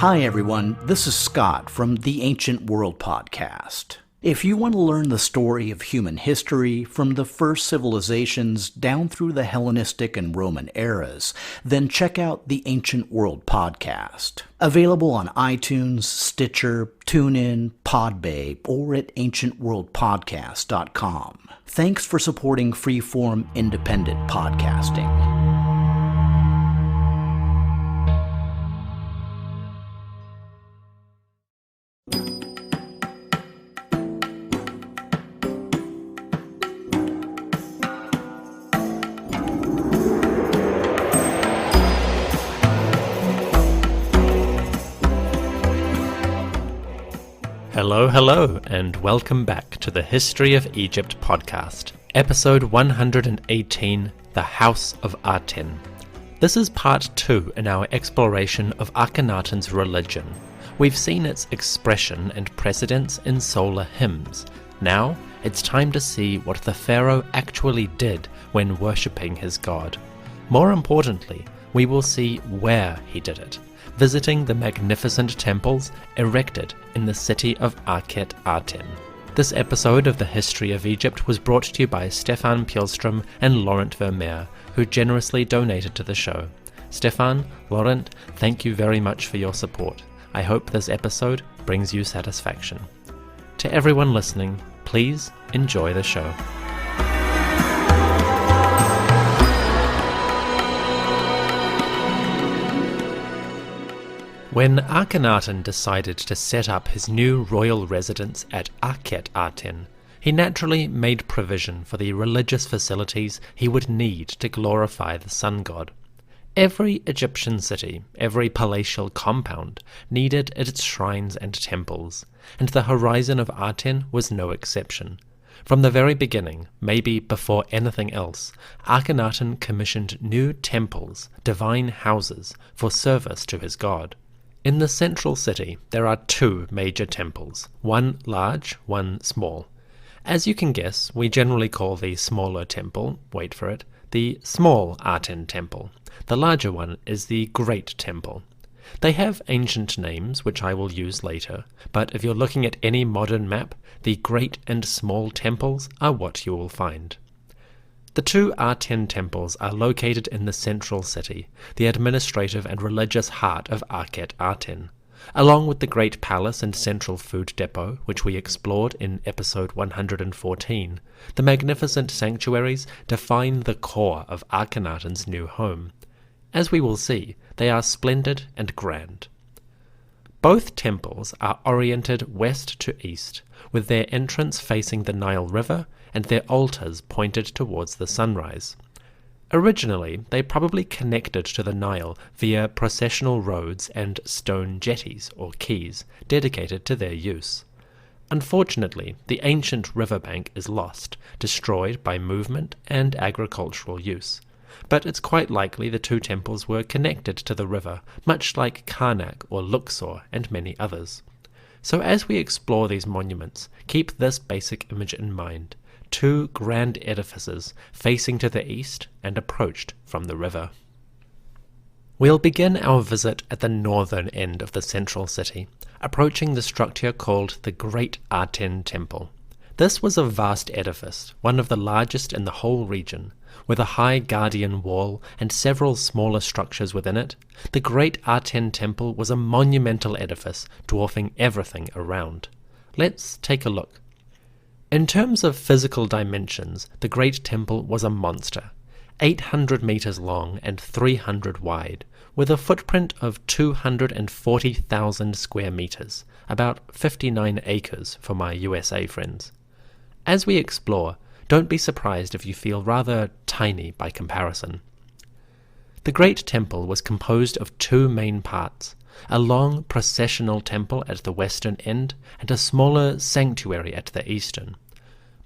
Hi everyone, this is Scott from the Ancient World Podcast. If you want to learn the story of human history from the first civilizations down through the Hellenistic and Roman eras, then check out the Ancient World Podcast. Available on iTunes, Stitcher, TuneIn, Podbay, or at ancientworldpodcast.com. Thanks for supporting freeform independent podcasting. Hello, and welcome back to the History of Egypt podcast, episode 118, The House of Aten. This is part 2 in our exploration of Akhenaten's religion. We've seen its expression and precedence in solar hymns. Now, it's time to see what the pharaoh actually did when worshipping his god. More importantly, we will see where he did it, visiting the magnificent temples erected in the city of Akhenaten. This episode of the History of Egypt was brought to you by Stefan Pjellström and Laurent Vermeer, who generously donated to the show. Stefan, Laurent, thank you very much for your support. I hope this episode brings you satisfaction. To everyone listening, please enjoy the show. When Akhenaten decided to set up his new royal residence at Akhenaten, he naturally made provision for the religious facilities he would need to glorify the sun god. Every Egyptian city, every palatial compound, needed its shrines and temples, and the horizon of Aten was no exception. From the very beginning, maybe before anything else, Akhenaten commissioned new temples, divine houses, for service to his god. In the central city, there are 2 major temples, one large, one small. As you can guess, we generally call the smaller temple, wait for it, the Small Aten Temple. The larger one is the Great Temple. They have ancient names, which I will use later, but if you're looking at any modern map, the Great and Small Temples are what you will find. The 2 Aten temples are located in the central city, the administrative and religious heart of Akhenaten. Along with the Great Palace and Central Food Depot, which we explored in episode 114, the magnificent sanctuaries define the core of Akhenaten's new home. As we will see, they are splendid and grand. Both temples are oriented west to east, with their entrance facing the Nile River and their altars pointed towards the sunrise. Originally, they probably connected to the Nile via processional roads and stone jetties or quays dedicated to their use. Unfortunately, the ancient riverbank is lost, destroyed by movement and agricultural use. But it's quite likely the 2 temples were connected to the river, much like Karnak or Luxor and many others. So as we explore these monuments, keep this basic image in mind: 2 grand edifices facing to the east and approached from the river. We'll begin our visit at the northern end of the central city, approaching the structure called the Great Aten Temple. This was a vast edifice, one of the largest in the whole region. With a high guardian wall and several smaller structures within it, the Great Aten Temple was a monumental edifice dwarfing everything around. Let's take a look. In terms of physical dimensions, the Great Temple was a monster, 800 meters long and 300 wide, with a footprint of 240,000 square meters, about 59 acres for my USA friends. As we explore, don't be surprised if you feel rather tiny by comparison. The Great Temple was composed of 2 main parts, a long processional temple at the western end and a smaller sanctuary at the eastern.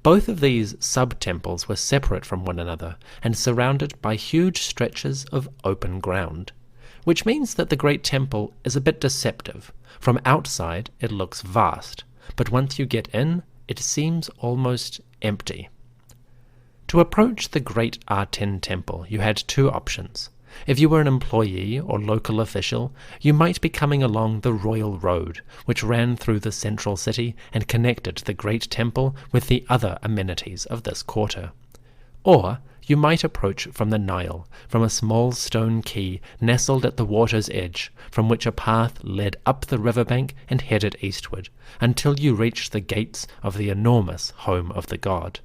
Both of these sub-temples were separate from one another and surrounded by huge stretches of open ground, which means that the Great Temple is a bit deceptive. From outside it looks vast, but once you get in, it seems almost empty. To approach the Great Aten Temple, you had 2 options. If you were an employee or local official, you might be coming along the Royal Road, which ran through the central city and connected the Great Temple with the other amenities of this quarter. Or you might approach from the Nile, from a small stone quay nestled at the water's edge, from which a path led up the riverbank and headed eastward, until you reached the gates of the enormous home of the god.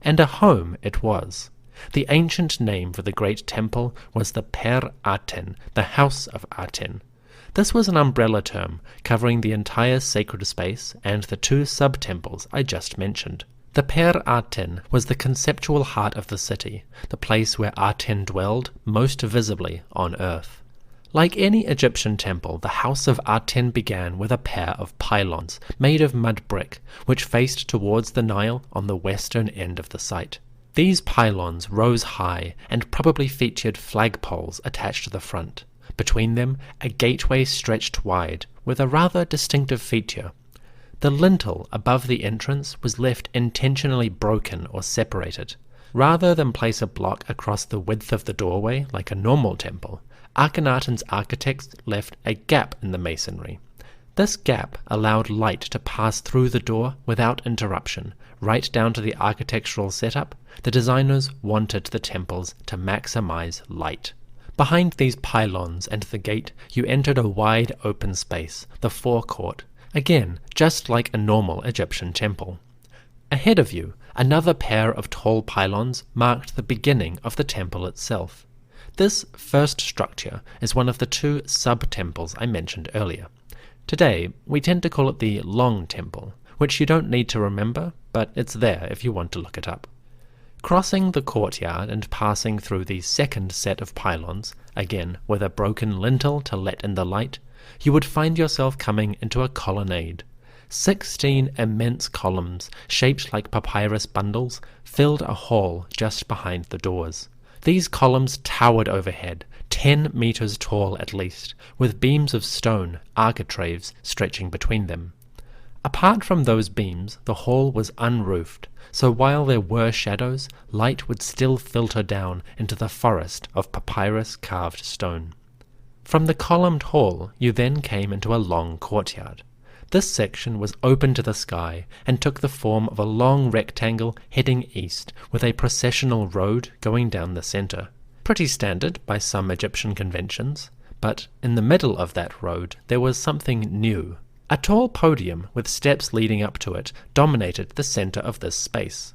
And a home it was. The ancient name for the great temple was the Per-Aten, the House of Aten. This was an umbrella term covering the entire sacred space and the two sub-temples I just mentioned. The Per-Aten was the conceptual heart of the city, the place where Aten dwelled most visibly on earth. Like any Egyptian temple, the House of Aten began with a pair of pylons made of mud brick, which faced towards the Nile on the western end of the site. These pylons rose high and probably featured flagpoles attached to the front. Between them, a gateway stretched wide, with a rather distinctive feature. The lintel above the entrance was left intentionally broken or separated. Rather than place a block across the width of the doorway like a normal temple, Akhenaten's architects left a gap in the masonry. This gap allowed light to pass through the door without interruption. Right down to the architectural setup, the designers wanted the temples to maximize light. Behind these pylons and the gate, you entered a wide open space, the forecourt, again just like a normal Egyptian temple. Ahead of you, another pair of tall pylons marked the beginning of the temple itself. This first structure is one of the two sub-temples I mentioned earlier. Today, we tend to call it the Long Temple, which you don't need to remember, but it's there if you want to look it up. Crossing the courtyard and passing through the second set of pylons, again with a broken lintel to let in the light, you would find yourself coming into a colonnade. 16 immense columns, shaped like papyrus bundles, filled a hall just behind the doors. These columns towered overhead, 10 meters tall at least, with beams of stone, architraves, stretching between them. Apart from those beams, the hall was unroofed, so while there were shadows, light would still filter down into the forest of papyrus-carved stone. From the columned hall, you then came into a long courtyard. This section was open to the sky and took the form of a long rectangle heading east with a processional road going down the center. Pretty standard by some Egyptian conventions, but in the middle of that road there was something new. A tall podium with steps leading up to it dominated the center of this space.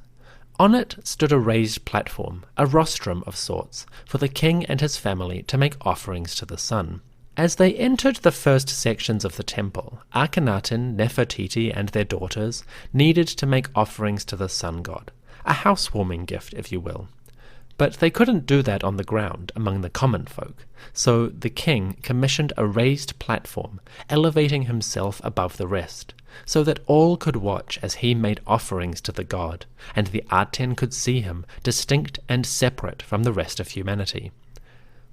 On it stood a raised platform, a rostrum of sorts, for the king and his family to make offerings to the sun. As they entered the first sections of the temple, Akhenaten, Nefertiti, and their daughters needed to make offerings to the sun god, a housewarming gift, if you will. But they couldn't do that on the ground among the common folk, so the king commissioned a raised platform, elevating himself above the rest, so that all could watch as he made offerings to the god, and the Aten could see him distinct and separate from the rest of humanity.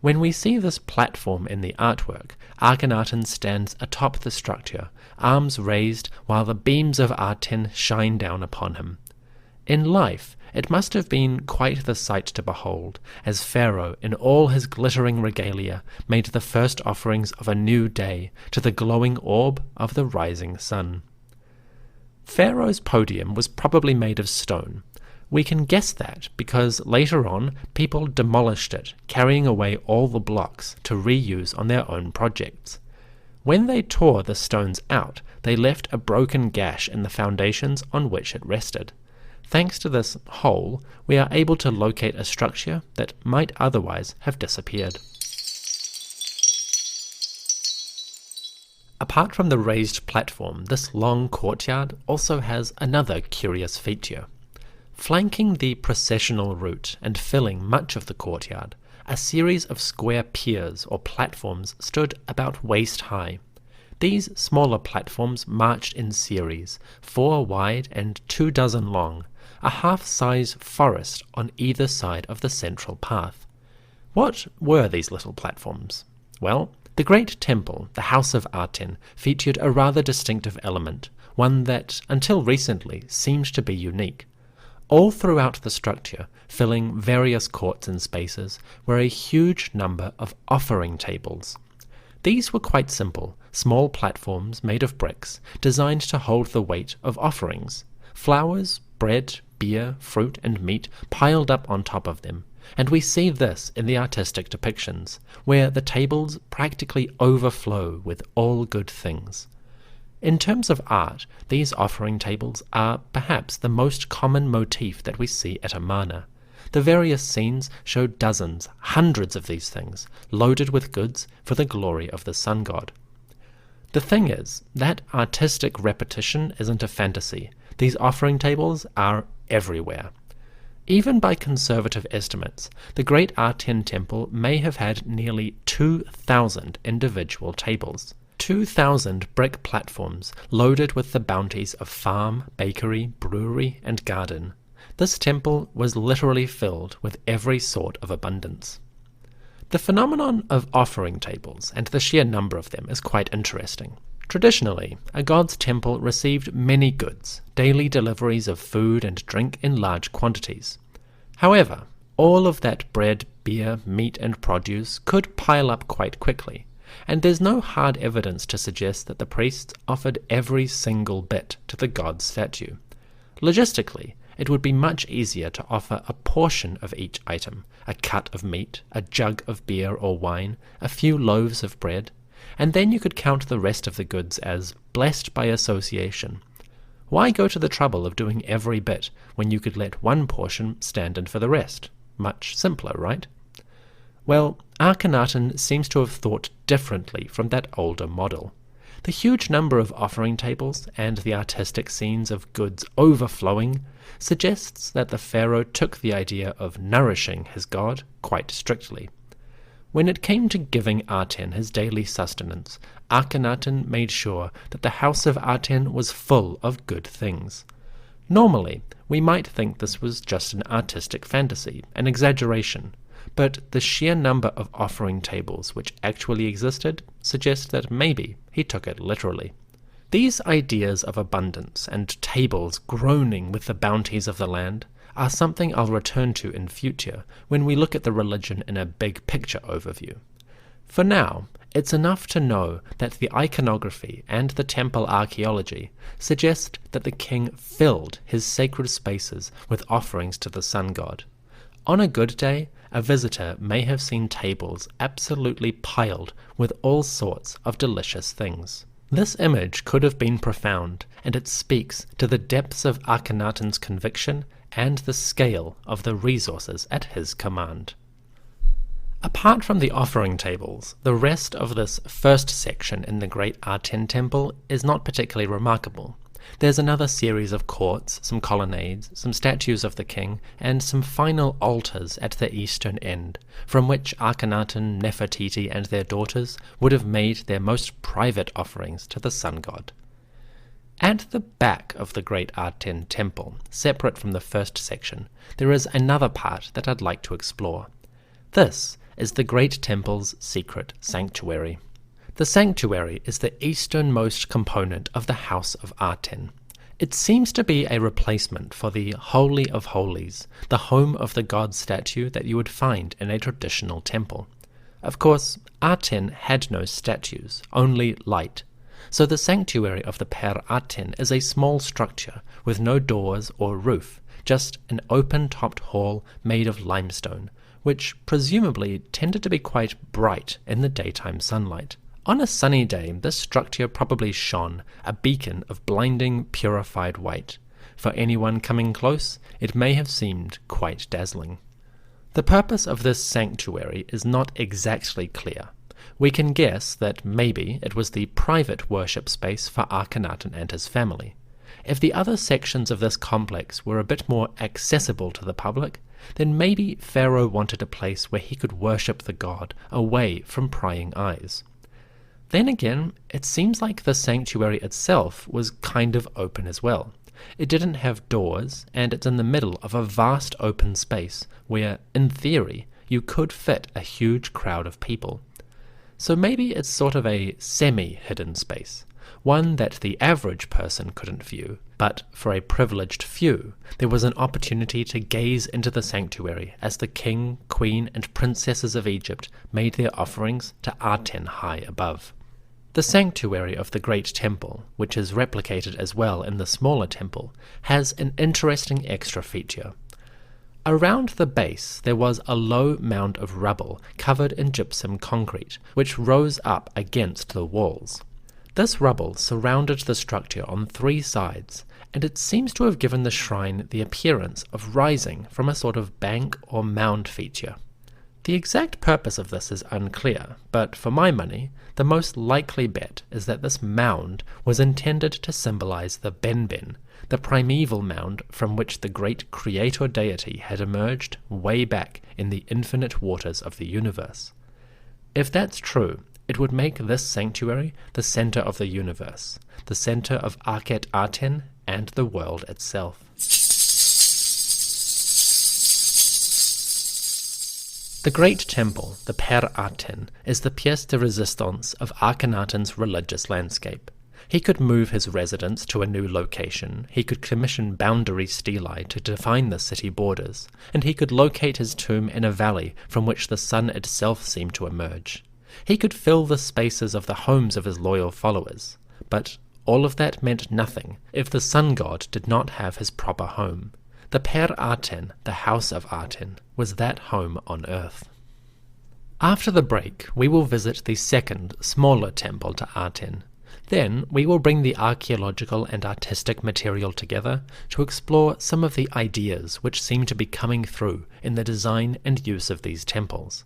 When we see this platform in the artwork, Akhenaten stands atop the structure, arms raised while the beams of Aten shine down upon him. In life, it must have been quite the sight to behold, as Pharaoh, in all his glittering regalia, made the first offerings of a new day to the glowing orb of the rising sun. Pharaoh's podium was probably made of stone. We can guess that because later on people demolished it, carrying away all the blocks to reuse on their own projects. When they tore the stones out, they left a broken gash in the foundations on which it rested. Thanks to this hole, we are able to locate a structure that might otherwise have disappeared. Apart from the raised platform, this long courtyard also has another curious feature. Flanking the processional route and filling much of the courtyard, a series of square piers or platforms stood about waist high. These smaller platforms marched in series, 4 wide and 24 long, a half-size forest on either side of the central path. What were these little platforms? Well, the great temple, the House of Aten, featured a rather distinctive element, one that, until recently, seemed to be unique. All throughout the structure, filling various courts and spaces, were a huge number of offering tables. These were quite simple, small platforms made of bricks, designed to hold the weight of offerings. Flowers, bread, beer, fruit, and meat piled up on top of them, and we see this in the artistic depictions, where the tables practically overflow with all good things. In terms of art, these offering tables are perhaps the most common motif that we see at Amarna. The various scenes show dozens, hundreds of these things, loaded with goods for the glory of the sun god. The thing is, that artistic repetition isn't a fantasy. These offering tables are everywhere. Even by conservative estimates, the Great Aten Temple may have had nearly 2,000 individual tables. 2,000 brick platforms loaded with the bounties of farm, bakery, brewery, and garden. This temple was literally filled with every sort of abundance. The phenomenon of offering tables and the sheer number of them is quite interesting. Traditionally, a god's temple received many goods, daily deliveries of food and drink in large quantities. However, all of that bread, beer, meat, and produce could pile up quite quickly, and there's no hard evidence to suggest that the priests offered every single bit to the god's statue. Logistically, it would be much easier to offer a portion of each item, a cut of meat, a jug of beer or wine, a few loaves of bread, and then you could count the rest of the goods as blessed by association. Why go to the trouble of doing every bit when you could let one portion stand in for the rest? Much simpler, right? Well, Akhenaten seems to have thought differently from that older model. The huge number of offering tables and the artistic scenes of goods overflowing suggests that the pharaoh took the idea of nourishing his god quite strictly. When it came to giving Aten his daily sustenance, Akhenaten made sure that the house of Aten was full of good things. Normally, we might think this was just an artistic fantasy, an exaggeration, but the sheer number of offering tables which actually existed suggests that maybe he took it literally. These ideas of abundance and tables groaning with the bounties of the land are something I'll return to in future when we look at the religion in a big picture overview. For now, it's enough to know that the iconography and the temple archaeology suggest that the king filled his sacred spaces with offerings to the sun god. On a good day, a visitor may have seen tables absolutely piled with all sorts of delicious things. This image could have been profound, and it speaks to the depths of Akhenaten's conviction and the scale of the resources at his command. Apart from the offering tables, the rest of this first section in the Great Aten Temple is not particularly remarkable. There's another series of courts, some colonnades, some statues of the king, and some final altars at the eastern end, from which Akhenaten, Nefertiti, and their daughters would have made their most private offerings to the sun god. At the back of the Great Aten Temple, separate from the first section, there is another part that I'd like to explore. This is the Great Temple's secret sanctuary. The sanctuary is the easternmost component of the House of Aten. It seems to be a replacement for the Holy of Holies, the home of the god statue that you would find in a traditional temple. Of course, Aten had no statues, only light. So the sanctuary of the Per Aten is a small structure with no doors or roof, just an open-topped hall made of limestone, which presumably tended to be quite bright in the daytime sunlight. On a sunny day, this structure probably shone, a beacon of blinding, purified white. For anyone coming close, it may have seemed quite dazzling. The purpose of this sanctuary is not exactly clear. We can guess that maybe it was the private worship space for Akhenaten and his family. If the other sections of this complex were a bit more accessible to the public, then maybe Pharaoh wanted a place where he could worship the god away from prying eyes. Then again, it seems like the sanctuary itself was kind of open as well. It didn't have doors, and it's in the middle of a vast open space where, in theory, you could fit a huge crowd of people. So maybe it's sort of a semi-hidden space. one that the average person couldn't view, but for a privileged few, there was an opportunity to gaze into the sanctuary as the king, queen, and princesses of Egypt made their offerings to Aten high above. The sanctuary of the Great Temple, which is replicated as well in the smaller temple, has an interesting extra feature. Around the base there was a low mound of rubble covered in gypsum concrete, which rose up against the walls. This rubble surrounded the structure on 3 sides, and it seems to have given the shrine the appearance of rising from a sort of bank or mound feature. The exact purpose of this is unclear, but for my money, the most likely bet is that this mound was intended to symbolize the Benben, the primeval mound from which the great creator deity had emerged way back in the infinite waters of the universe. If that's true, it would make this sanctuary the center of the universe, the center of Akhenaten and the world itself. The Great Temple, the Per-Aten, is the pièce de résistance of Akhenaten's religious landscape. He could move his residence to a new location, he could commission boundary stelae to define the city borders, and he could locate his tomb in a valley from which the sun itself seemed to emerge. He could fill the spaces of the homes of his loyal followers, but all of that meant nothing if the sun god did not have his proper home. The Per-Aten, the House of Aten, was that home on earth. After the break, we will visit the second, smaller temple to Aten. Then we will bring the archaeological and artistic material together to explore some of the ideas which seem to be coming through in the design and use of these temples.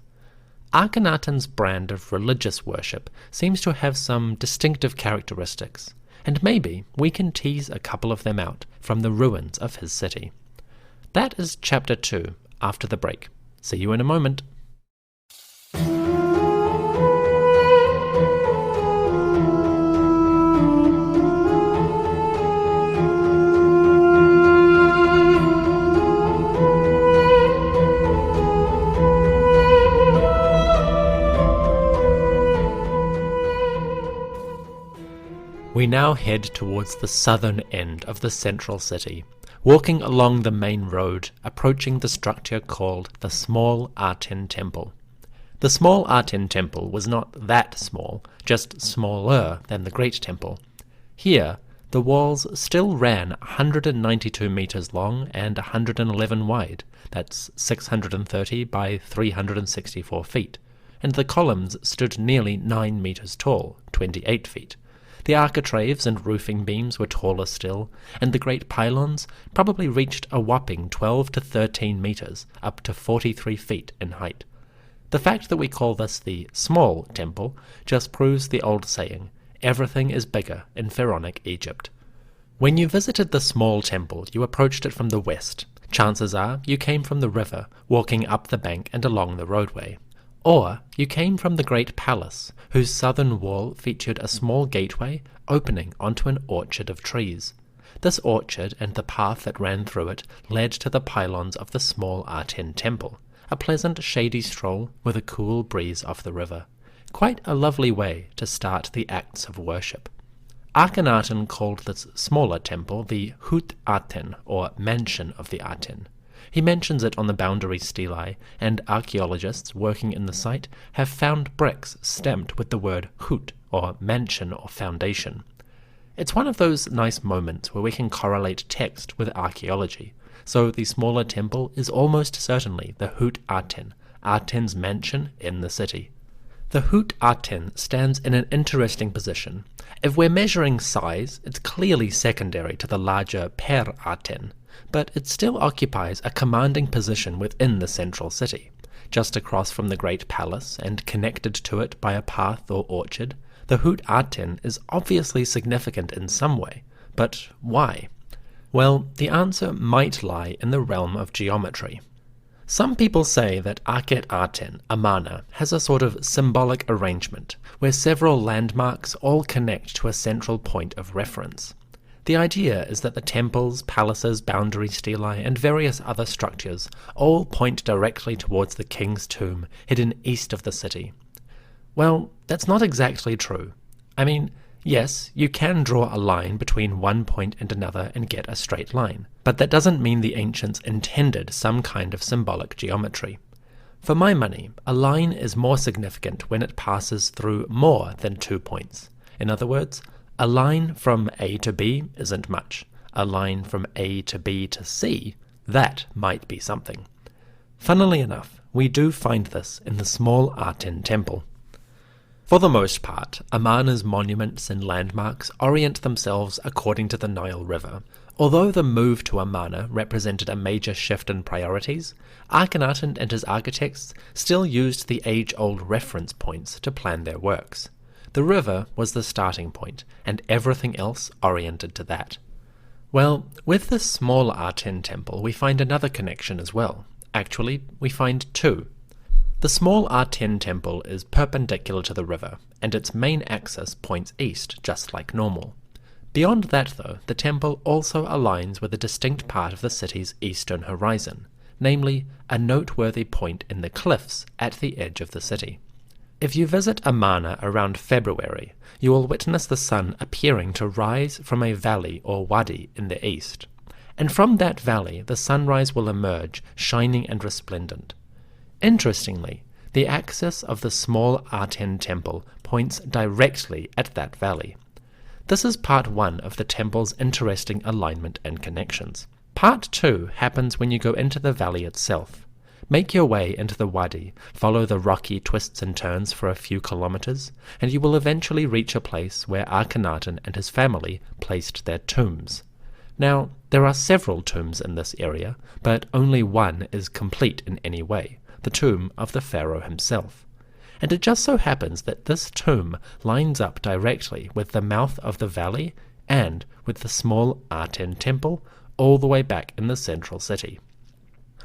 Akhenaten's brand of religious worship seems to have some distinctive characteristics, and maybe we can tease a couple of them out from the ruins of his city. That is Chapter 2, after the break. See you in a moment. We now head towards the southern end of the central city, walking along the main road, approaching the structure called the Small Aten Temple. The Small Aten Temple was not that small, just smaller than the Great Temple. Here, the walls still ran 192 meters long and 111 wide, that's 630 by 364 feet, and the columns stood nearly 9 meters tall, 28 feet. The architraves and roofing beams were taller still, and the great pylons probably reached a whopping 12 to 13 meters, up to 43 feet in height. The fact that we call this the Small Temple just proves the old saying, everything is bigger in Pharaonic Egypt. When you visited the Small Temple, you approached it from the west. Chances are you came from the river, walking up the bank and along the roadway. Or you came from the Great Palace, whose southern wall featured a small gateway opening onto an orchard of trees. This orchard and the path that ran through it led to the pylons of the Small Aten Temple, a pleasant shady stroll with a cool breeze off the river. Quite a lovely way to start the acts of worship. Akhenaten called this smaller temple the Aten, or Mansion of the Aten. He mentions it on the boundary stelae, and archaeologists working in the site have found bricks stamped with the word Hut, or mansion or foundation. It's one of those nice moments where we can correlate text with archaeology, so the smaller temple is almost certainly the Aten, Aten's mansion in the city. The Aten stands in an interesting position. If we're measuring size, it's clearly secondary to the larger Per-Aten, but it still occupies a commanding position within the central city. Just across from the Great Palace and connected to it by a path or orchard, the Aten is obviously significant in some way, but why? Well, the answer might lie in the realm of geometry. Some people say that Akhenaten, Amarna, has a sort of symbolic arrangement, where several landmarks all connect to a central point of reference. The idea is that the temples, palaces, boundary stelae, and various other structures all point directly towards the king's tomb, hidden east of the city. Well, that's not exactly true. I mean, Yes, you can draw a line between one point and another and get a straight line, but that doesn't mean the ancients intended some kind of symbolic geometry. For my money, a line is more significant when it passes through more than 2 points. In other words, a line from A to B isn't much. A line from A to B to C, that might be something. Funnily enough, we do find this in the small Aten temple. For the most part, Amarna's monuments and landmarks orient themselves according to the Nile River. Although the move to Amarna represented a major shift in priorities, Akhenaten and his architects still used the age-old reference points to plan their works. The river was the starting point, and everything else oriented to that. Well, with the small Aten temple we find another connection as well. Actually, we find two. The small Aten temple is perpendicular to the river, and its main axis points east, just like normal. Beyond that, though, the temple also aligns with a distinct part of the city's eastern horizon, namely a noteworthy point in the cliffs at the edge of the city. If you visit Amarna around February, you will witness the sun appearing to rise from a valley or wadi in the east, and from that valley the sunrise will emerge, shining and resplendent. Interestingly, the axis of the small Aten temple points directly at that valley. This is part 1 of the temple's interesting alignment and connections. Part 2 happens when you go into the valley itself. Make your way into the wadi, follow the rocky twists and turns for a few kilometers, and you will eventually reach a place where Akhenaten and his family placed their tombs. Now, there are several tombs in this area, but only one is complete in any way, the tomb of the pharaoh himself. And it just so happens that this tomb lines up directly with the mouth of the valley and with the small Aten temple all the way back in the central city.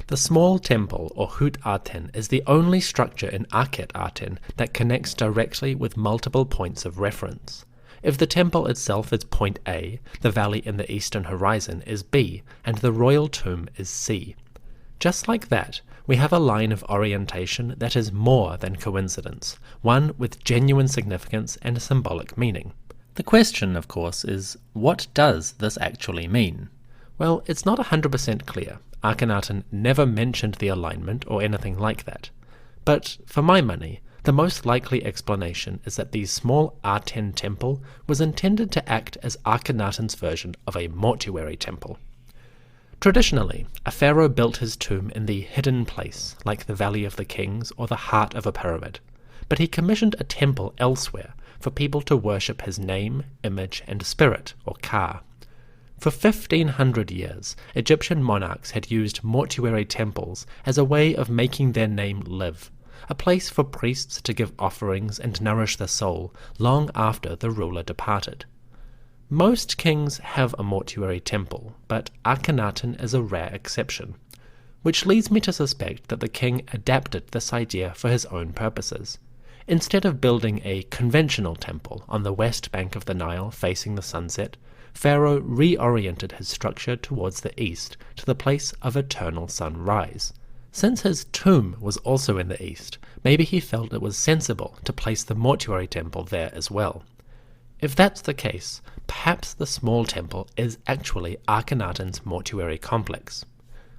The small temple, or Hut Aten, is the only structure in Akhenaten that connects directly with multiple points of reference. If the temple itself is point A, the valley in the eastern horizon is B, and the royal tomb is C. Just like that, we have a line of orientation that is more than coincidence, one with genuine significance and symbolic meaning. The question, of course, is what does this actually mean? Well, it's not 100% clear. Akhenaten never mentioned the alignment or anything like that. But for my money, the most likely explanation is that the small Aten temple was intended to act as Akhenaten's version of a mortuary temple. Traditionally, a pharaoh built his tomb in the hidden place, like the Valley of the Kings or the heart of a pyramid, but he commissioned a temple elsewhere for people to worship his name, image, and spirit, or Ka. For 1,500 years, Egyptian monarchs had used mortuary temples as a way of making their name live, a place for priests to give offerings and nourish the soul long after the ruler departed. Most kings have a mortuary temple, but Akhenaten is a rare exception, which leads me to suspect that the king adapted this idea for his own purposes. Instead of building a conventional temple on the west bank of the Nile facing the sunset, Pharaoh reoriented his structure towards the east to the place of eternal sunrise. Since his tomb was also in the east, maybe he felt it was sensible to place the mortuary temple there as well. If that's the case, perhaps the small temple is actually Akhenaten's mortuary complex.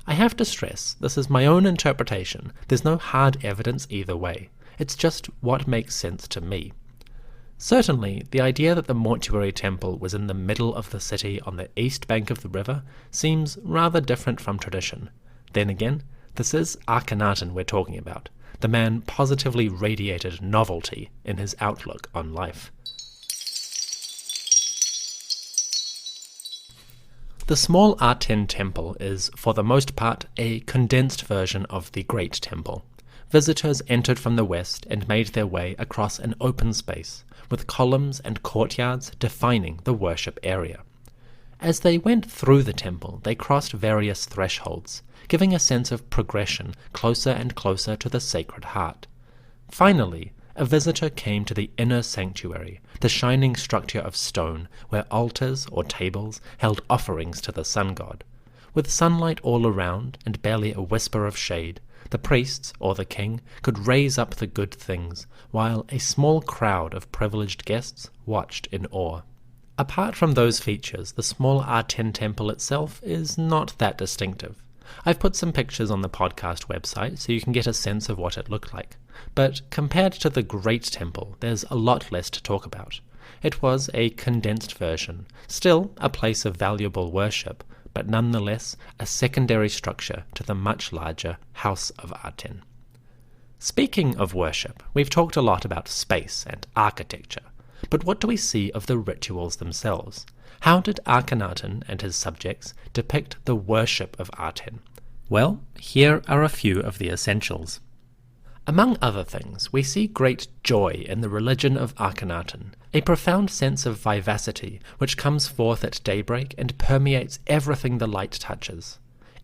I have to stress, this is my own interpretation. There's no hard evidence either way. It's just what makes sense to me. Certainly, the idea that the mortuary temple was in the middle of the city on the east bank of the river seems rather different from tradition. Then again, this is Akhenaten we're talking about. The man positively radiated novelty in his outlook on life. The small Aten temple is, for the most part, a condensed version of the Great Temple. Visitors entered from the west and made their way across an open space, with columns and courtyards defining the worship area. As they went through the temple, they crossed various thresholds, giving a sense of progression closer and closer to the Sacred Heart. Finally, a visitor came to the inner sanctuary, the shining structure of stone where altars or tables held offerings to the sun god. With sunlight all around and barely a whisper of shade, The priests, or the king, could raise up the good things, while a small crowd of privileged guests watched in awe. Apart from those features, the small Aten temple itself is not that distinctive. I've put some pictures on the podcast website so you can get a sense of what it looked like. But compared to the Great Temple, there's a lot less to talk about. It was a condensed version, still a place of valuable worship, but nonetheless a secondary structure to the much larger House of Aten. Speaking of worship, we've talked a lot about space and architecture, but what do we see of the rituals themselves? How did Akhenaten and his subjects depict the worship of Aten? Well, here are a few of the essentials. Among other things, we see great joy in the religion of Akhenaten, a profound sense of vivacity which comes forth at daybreak and permeates everything the light touches.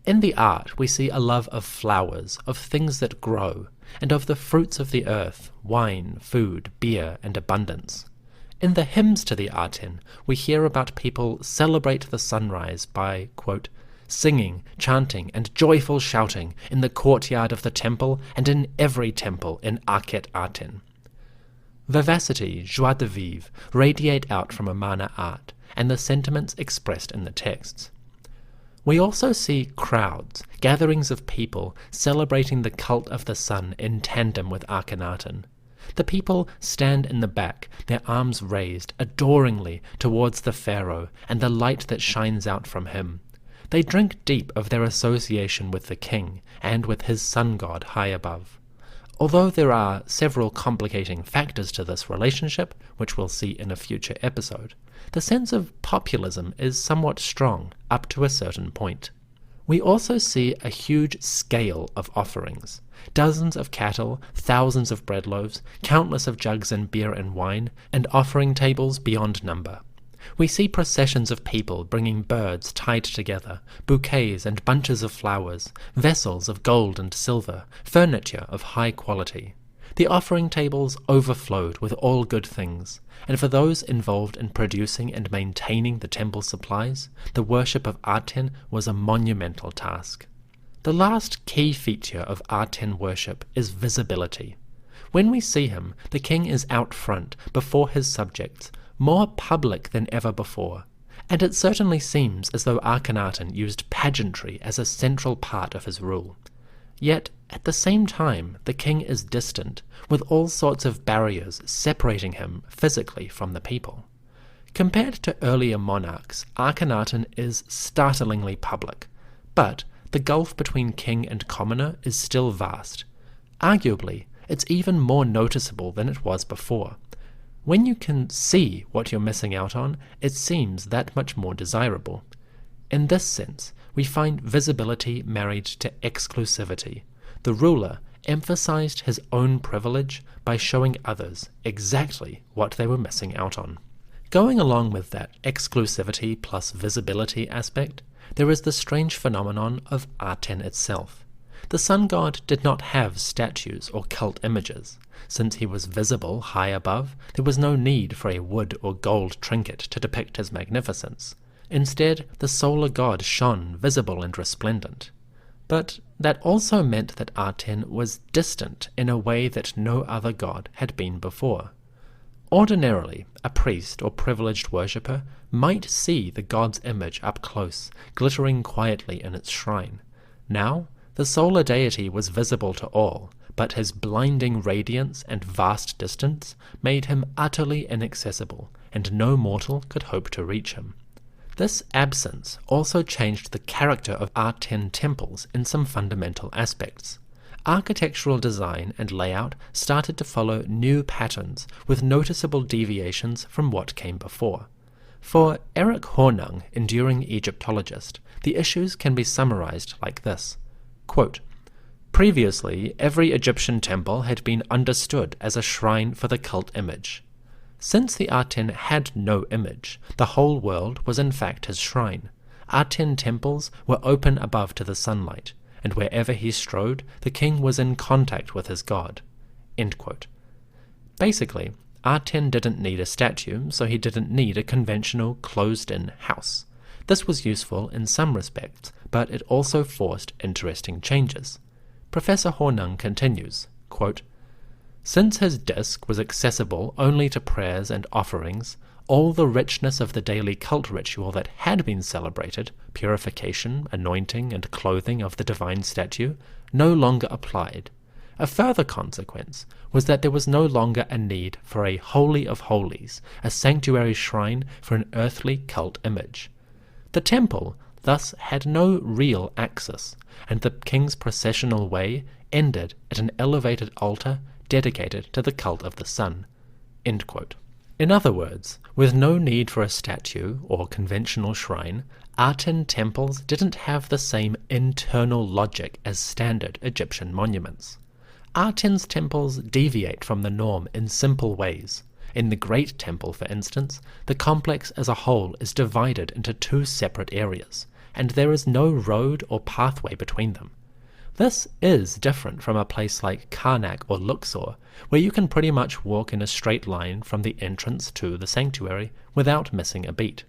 In the art, we see a love of flowers, of things that grow, and of the fruits of the earth, wine, food, beer, and abundance. In the hymns to the Aten, we hear about people celebrate the sunrise by, quote, singing, chanting, and joyful shouting in the courtyard of the temple and in every temple in Akhenaten. Vivacity, joie de vivre, radiate out from Amarna art and the sentiments expressed in the texts. We also see crowds, gatherings of people celebrating the cult of the sun in tandem with Akhenaten. The people stand in the back, their arms raised adoringly towards the pharaoh and the light that shines out from him. They drink deep of their association with the king and with his sun god high above. Although there are several complicating factors to this relationship, which we'll see in a future episode, the sense of populism is somewhat strong up to a certain point. We also see a huge scale of offerings. Dozens of cattle, thousands of bread loaves, countless of jugs and beer and wine, and offering tables beyond number. We see processions of people bringing birds tied together, bouquets and bunches of flowers, vessels of gold and silver, furniture of high quality. The offering tables overflowed with all good things, and for those involved in producing and maintaining the temple supplies, the worship of Aten was a monumental task. The last key feature of Aten worship is visibility. When we see him, the king is out front, before his subjects, more public than ever before, and it certainly seems as though Akhenaten used pageantry as a central part of his rule. Yet, at the same time, the king is distant, with all sorts of barriers separating him physically from the people. Compared to earlier monarchs, Akhenaten is startlingly public, but the gulf between king and commoner is still vast. Arguably, it's even more noticeable than it was before. When you can see what you're missing out on, it seems that much more desirable. In this sense, we find visibility married to exclusivity. The ruler emphasized his own privilege by showing others exactly what they were missing out on. Going along with that exclusivity plus visibility aspect, there is the strange phenomenon of Aten itself. The sun god did not have statues or cult images. Since he was visible high above, there was no need for a wood or gold trinket to depict his magnificence. Instead, the solar god shone visible and resplendent. But that also meant that Aten was distant in a way that no other god had been before. Ordinarily, a priest or privileged worshipper might see the god's image up close, glittering quietly in its shrine. Now, the solar deity was visible to all, but his blinding radiance and vast distance made him utterly inaccessible, and no mortal could hope to reach him. This absence also changed the character of Aten temples in some fundamental aspects. Architectural design and layout started to follow new patterns with noticeable deviations from what came before. For Eric Hornung, enduring Egyptologist, the issues can be summarized like this. Quote, previously, every Egyptian temple had been understood as a shrine for the cult image. Since the Aten had no image, the whole world was in fact his shrine. Aten temples were open above to the sunlight, and wherever he strode, the king was in contact with his god. End quote. Basically, Aten didn't need a statue, so he didn't need a conventional closed-in house. This was useful in some respects, but it also forced interesting changes. Professor Hornung continues, quote, "Since his disk was accessible only to prayers and offerings, all the richness of the daily cult ritual that had been celebrated, purification, anointing, and clothing of the divine statue, no longer applied. A further consequence was that there was no longer a need for a Holy of Holies, a sanctuary shrine for an earthly cult image. The temple thus had no real axis, and the king's processional way ended at an elevated altar dedicated to the cult of the sun." End quote. In other words, with no need for a statue or conventional shrine, Aten temples didn't have the same internal logic as standard Egyptian monuments. Aten's temples deviate from the norm in simple ways. In the Great Temple, for instance, the complex as a whole is divided into two separate areas, and there is no road or pathway between them. This is different from a place like Karnak or Luxor, where you can pretty much walk in a straight line from the entrance to the sanctuary without missing a beat.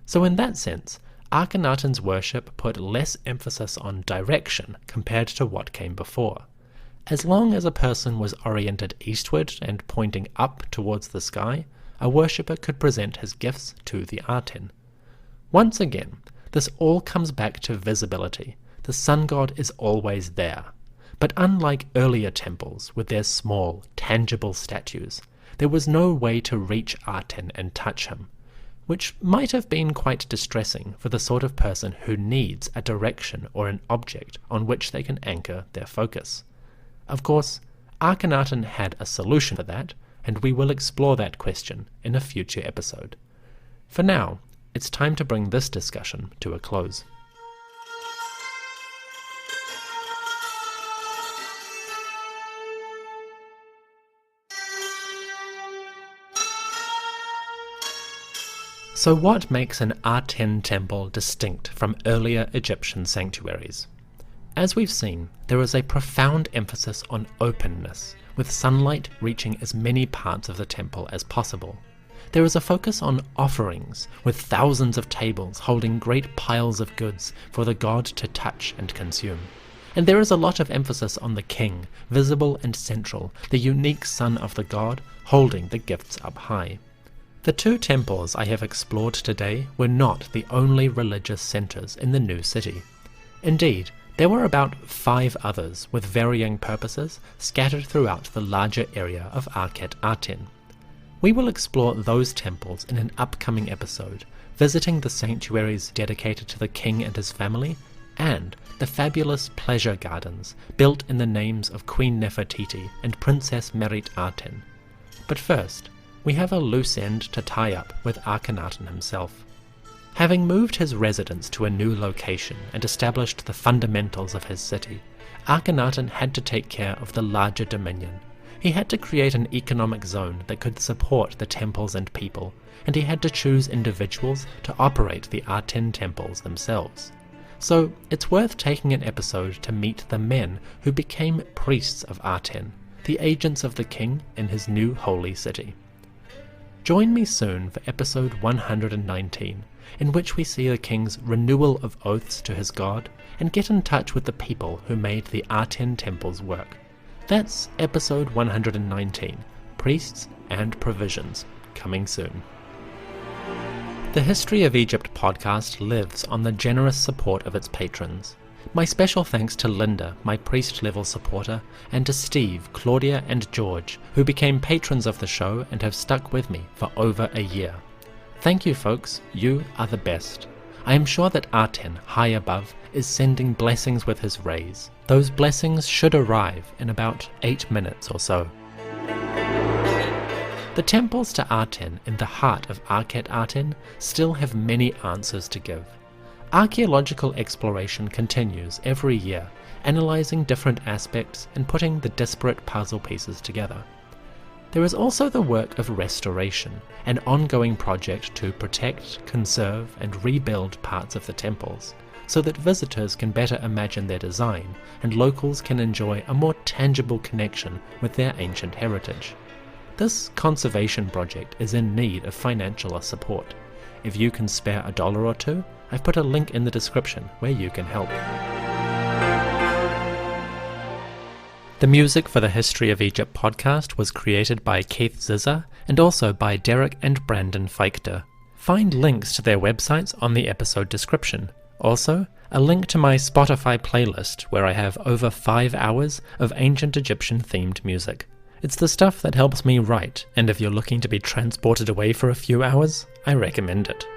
So in that sense, Akhenaten's worship put less emphasis on direction compared to what came before. As long as a person was oriented eastward and pointing up towards the sky, a worshipper could present his gifts to the Aten. Once again, this all comes back to visibility. The sun god is always there. But unlike earlier temples with their small, tangible statues, there was no way to reach Aten and touch him, which might have been quite distressing for the sort of person who needs a direction or an object on which they can anchor their focus. Of course, Akhenaten had a solution for that, and we will explore that question in a future episode. For now, it's time to bring this discussion to a close. So what makes an Aten temple distinct from earlier Egyptian sanctuaries? As we've seen, there is a profound emphasis on openness, with sunlight reaching as many parts of the temple as possible. There is a focus on offerings, with thousands of tables holding great piles of goods for the god to touch and consume. And there is a lot of emphasis on the king, visible and central, the unique son of the god, holding the gifts up high. The two temples I have explored today were not the only religious centers in the new city. Indeed, there were about 5 others with varying purposes scattered throughout the larger area of Akhenaten. We will explore those temples in an upcoming episode, visiting the sanctuaries dedicated to the king and his family, and the fabulous pleasure gardens built in the names of Queen Nefertiti and Princess Merit-Aten. But first, we have a loose end to tie up with Akhenaten himself. Having moved his residence to a new location and established the fundamentals of his city, Akhenaten had to take care of the larger dominion. He had to create an economic zone that could support the temples and people, and he had to choose individuals to operate the Aten temples themselves. So it's worth taking an episode to meet the men who became priests of Aten, the agents of the king in his new holy city. Join me soon for episode 119, in which we see the king's renewal of oaths to his god and get in touch with the people who made the Aten temples work. That's episode 119, Priests and Provisions, coming soon. The History of Egypt podcast lives on the generous support of its patrons. My special thanks to Linda, my priest-level supporter, and to Steve, Claudia, and George, who became patrons of the show and have stuck with me for over a year. Thank you, folks. You are the best. I am sure that Aten, high above, is sending blessings with his rays. Those blessings should arrive in about 8 minutes or so. The temples to Aten in the heart of Akhenaten still have many answers to give. Archaeological exploration continues every year, analysing different aspects and putting the disparate puzzle pieces together. There is also the work of restoration, an ongoing project to protect, conserve, and rebuild parts of the temples, so that visitors can better imagine their design and locals can enjoy a more tangible connection with their ancient heritage. This conservation project is in need of financial support. If you can spare $1 or $2, I've put a link in the description where you can help. The music for the History of Egypt podcast was created by Keith Zizza and also by Derek and Brandon Feichter. Find links to their websites on the episode description. Also, a link to my Spotify playlist where I have over 5 hours of ancient Egyptian themed music. It's the stuff that helps me write, and if you're looking to be transported away for a few hours, I recommend it.